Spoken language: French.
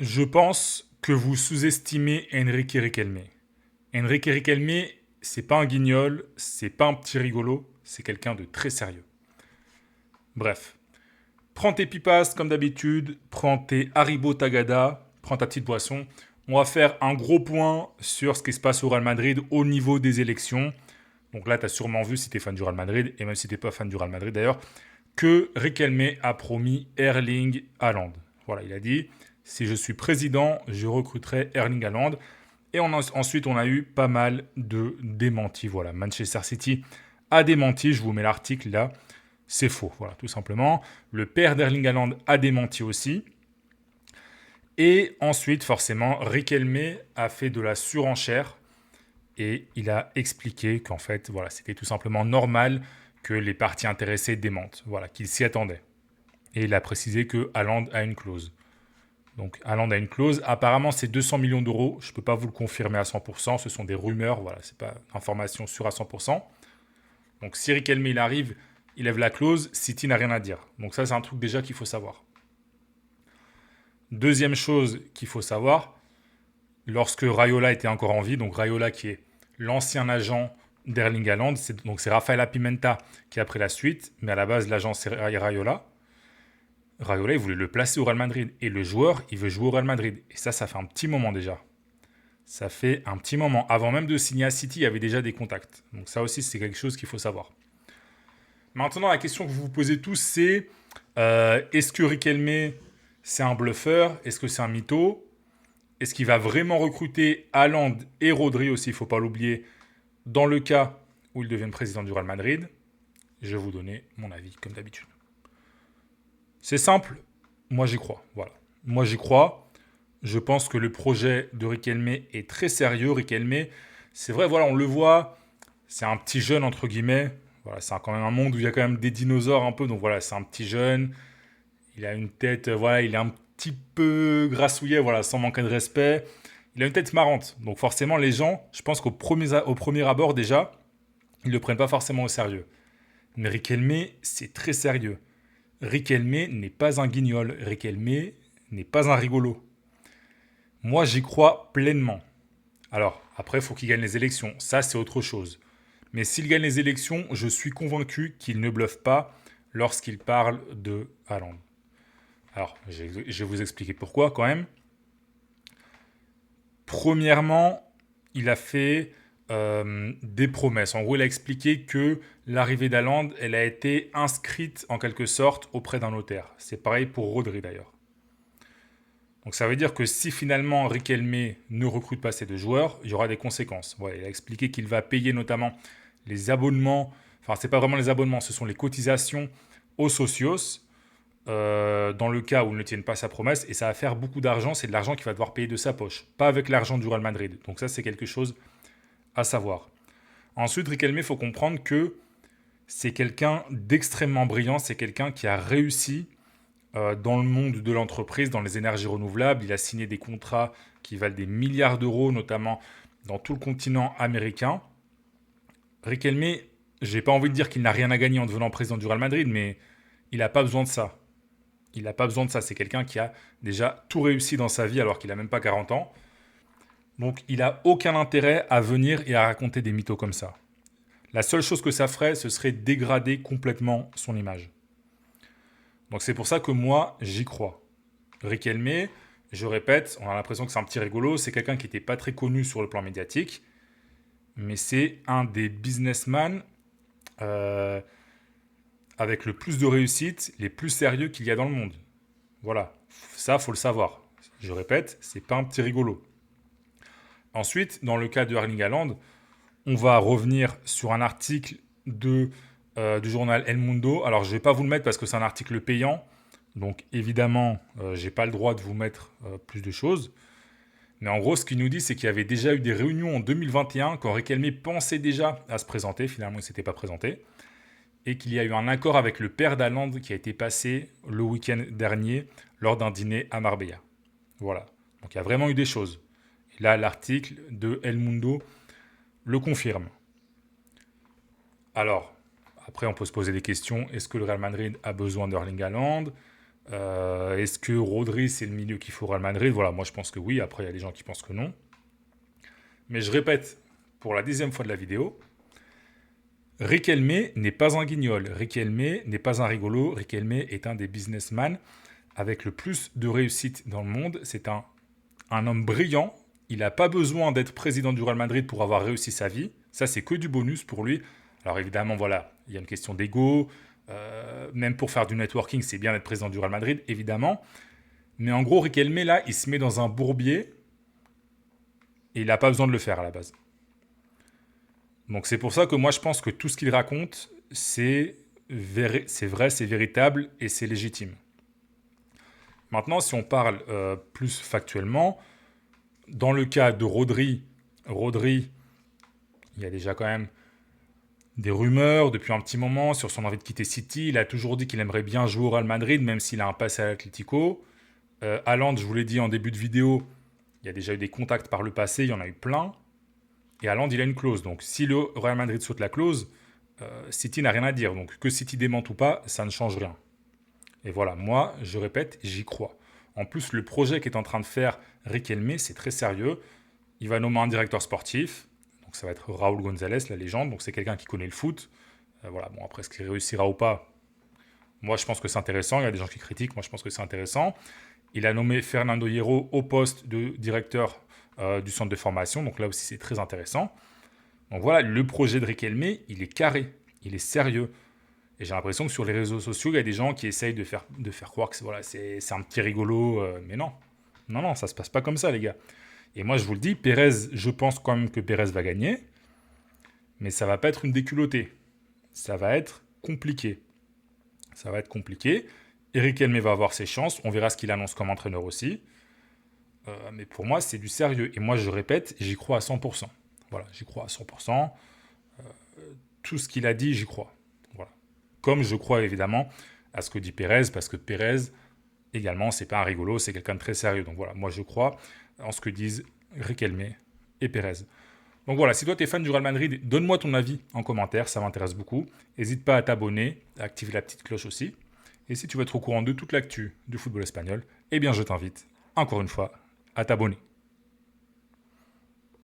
Je pense que vous sous-estimez Enrique Riquelme. Enrique Riquelme, c'est pas un guignol, c'est pas un petit rigolo, c'est quelqu'un de très sérieux. Bref, prends tes pipas comme d'habitude, prends tes Haribo Tagada, prends ta petite boisson. On va faire un gros point sur ce qui se passe au Real Madrid au niveau des élections. Donc là, tu as sûrement vu si tu es fan du Real Madrid, et même si tu n'es pas fan du Real Madrid d'ailleurs, que Riquelme a promis Erling Haaland. Voilà, il a dit, si je suis président, je recruterai Erling Haaland. Et ensuite, on a eu pas mal de démentis. Voilà, Manchester City a démenti, je vous mets l'article là. C'est faux, voilà, tout simplement. Le père d'Erling Haaland a démenti aussi. Et ensuite, forcément, Riquelme a fait de la surenchère et il a expliqué qu'en fait, voilà, c'était tout simplement normal que les parties intéressées démentent, voilà, qu'il s'y attendait. Et il a précisé que Haaland a une clause. Donc Haaland a une clause. Apparemment, c'est 200 millions d'euros. Je ne peux pas vous le confirmer à 100%. Ce sont des rumeurs. Voilà, c'est pas information sûre à 100%. Donc si Riquelme il arrive, il lève la clause. City n'a rien à dire. Donc ça, c'est un truc déjà qu'il faut savoir. Deuxième chose qu'il faut savoir, lorsque Raiola était encore en vie, donc Raiola qui est l'ancien agent d'Erling Haaland, c'est Rafaela Pimenta qui a pris la suite, mais à la base, l'agent c'est Raiola. Raiola, il voulait le placer au Real Madrid. Et le joueur, il veut jouer au Real Madrid. Et ça fait un petit moment déjà. Ça fait un petit moment. Avant même de signer à City, il y avait déjà des contacts. Donc ça aussi, c'est quelque chose qu'il faut savoir. Maintenant, la question que vous vous posez tous, c'est est-ce que Riquelme, c'est un bluffeur? Est-ce que c'est un mytho? Est-ce qu'il va vraiment recruter Haaland et Rodri aussi, il ne faut pas l'oublier, dans le cas où il devienne président du Real Madrid? Je vais vous donner mon avis, comme d'habitude. C'est simple, moi j'y crois. Voilà. Moi j'y crois. Je pense que le projet de Riquelme est très sérieux. Riquelme, c'est vrai, voilà, on le voit, c'est un petit jeune entre guillemets. Voilà, c'est quand même un monde où il y a quand même des dinosaures un peu. Donc voilà, c'est un petit jeune. Il a une tête, voilà, il est un petit peu grassouillet, voilà, sans manquer de respect. Il a une tête marrante. Donc forcément, les gens, je pense au premier abord déjà, ils ne le prennent pas forcément au sérieux. Mais Riquelme, c'est très sérieux. Riquelme n'est pas un guignol. Riquelme n'est pas un rigolo. Moi, j'y crois pleinement. Alors, après, il faut qu'il gagne les élections. Ça, c'est autre chose. Mais s'il gagne les élections, je suis convaincu qu'il ne bluffe pas lorsqu'il parle de Haaland. Alors, je vais vous expliquer pourquoi quand même. Premièrement, il a fait des promesses. En gros, il a expliqué que l'arrivée d'Haaland, elle a été inscrite en quelque sorte auprès d'un notaire. C'est pareil pour Rodri d'ailleurs. Donc ça veut dire que si finalement Riquelme ne recrute pas ces deux joueurs, il y aura des conséquences. Ouais, il a expliqué qu'il va payer notamment les abonnements, enfin c'est pas vraiment les abonnements, ce sont les cotisations aux socios, dans le cas où ils ne tiennent pas sa promesse, et ça va faire beaucoup d'argent, c'est de l'argent qu'il va devoir payer de sa poche, pas avec l'argent du Real Madrid. Donc ça c'est quelque chose à savoir. Ensuite, Riquelme, il faut comprendre que c'est quelqu'un d'extrêmement brillant, c'est quelqu'un qui a réussi dans le monde de l'entreprise, dans les énergies renouvelables. Il a signé des contrats qui valent des milliards d'euros, notamment dans tout le continent américain. Riquelme, j'ai pas envie de dire qu'il n'a rien à gagner en devenant président du Real Madrid, mais il n'a pas besoin de ça. Il n'a pas besoin de ça. C'est quelqu'un qui a déjà tout réussi dans sa vie alors qu'il n'a même pas 40 ans. Donc il n'a aucun intérêt à venir et à raconter des mythos comme ça. La seule chose que ça ferait, ce serait dégrader complètement son image. Donc c'est pour ça que moi, j'y crois. Riquelme, je répète, on a l'impression que c'est un petit rigolo, c'est quelqu'un qui n'était pas très connu sur le plan médiatique, mais c'est un des businessmen avec le plus de réussite, les plus sérieux qu'il y a dans le monde. Voilà, ça, faut le savoir. Je répète, c'est pas un petit rigolo. Ensuite, dans le cas de Erling Haaland, on va revenir sur un article du journal El Mundo. Alors, je ne vais pas vous le mettre parce que c'est un article payant. Donc, évidemment, je n'ai pas le droit de vous mettre plus de choses. Mais en gros, ce qu'il nous dit, c'est qu'il y avait déjà eu des réunions en 2021 quand Riquelme pensait déjà à se présenter. Finalement, il ne s'était pas présenté. Et qu'il y a eu un accord avec le père d'Haaland qui a été passé le week-end dernier lors d'un dîner à Marbella. Voilà. Donc, il y a vraiment eu des choses. Et là, l'article de El Mundo le confirme. Alors, après, on peut se poser des questions. Est-ce que le Real Madrid a besoin d'Erling Haaland? Est-ce que Rodri, c'est le milieu qu'il faut au Real Madrid? Voilà, moi je pense que oui. Après, il y a des gens qui pensent que non. Mais je répète pour la 10e fois de la vidéo, Riquelme n'est pas un guignol. Riquelme n'est pas un rigolo. Riquelme est un des businessmen avec le plus de réussite dans le monde. C'est un homme brillant. Il n'a pas besoin d'être président du Real Madrid pour avoir réussi sa vie. Ça, c'est que du bonus pour lui. Alors évidemment, voilà, il y a une question d'ego. Même pour faire du networking, c'est bien d'être président du Real Madrid, évidemment. Mais en gros, Riquelme, là, il se met dans un bourbier et il n'a pas besoin de le faire à la base. Donc c'est pour ça que moi, je pense que tout ce qu'il raconte, c'est vrai, c'est véritable et c'est légitime. Maintenant, si on parle plus factuellement, dans le cas de Rodri, il y a déjà quand même des rumeurs depuis un petit moment sur son envie de quitter City. Il a toujours dit qu'il aimerait bien jouer au Real Madrid, même s'il a un passé à l'Atlético. Haaland, je vous l'ai dit en début de vidéo, il y a déjà eu des contacts par le passé, il y en a eu plein. Et Haaland, il a une clause. Donc si le Real Madrid saute la clause, City n'a rien à dire. Donc que City démente ou pas, ça ne change rien. Et voilà, moi, je répète, j'y crois. En plus, le projet qu'est en train de faire Riquelme, c'est très sérieux. Il va nommer un directeur sportif. Donc ça va être Raúl González, la légende. Donc c'est quelqu'un qui connaît le foot. Voilà, bon, après, est-ce qu'il réussira ou pas? Moi, je pense que c'est intéressant. Il y a des gens qui critiquent. Moi, je pense que c'est intéressant. Il a nommé Fernando Hierro au poste de directeur du centre de formation. Donc là aussi, c'est très intéressant. Donc voilà, le projet de Riquelme, il est carré. Il est sérieux. Et j'ai l'impression que sur les réseaux sociaux, il y a des gens qui essayent de faire croire que voilà, c'est un petit rigolo. Mais non. Non, non, ça se passe pas comme ça, les gars. Et moi, je vous le dis, Pérez, je pense quand même que Pérez va gagner. Mais ça va pas être une déculottée. Ça va être compliqué. Ça va être compliqué. Eric Elmé va avoir ses chances. On verra ce qu'il annonce comme entraîneur aussi. Mais pour moi, c'est du sérieux. Et moi, je répète, j'y crois à 100%. Voilà, j'y crois à 100%. Tout ce qu'il a dit, j'y crois. Voilà. Comme je crois évidemment à ce que dit Pérez, parce que Pérez, également, c'est pas un rigolo, c'est quelqu'un de très sérieux. Donc voilà, moi je crois en ce que disent Riquelme et Pérez. Donc voilà, si toi tu es fan du Real Madrid, donne-moi ton avis en commentaire, ça m'intéresse beaucoup. N'hésite pas à t'abonner, à activer la petite cloche aussi. Et si tu veux être au courant de toute l'actu du football espagnol, eh bien je t'invite, encore une fois, à t'abonner.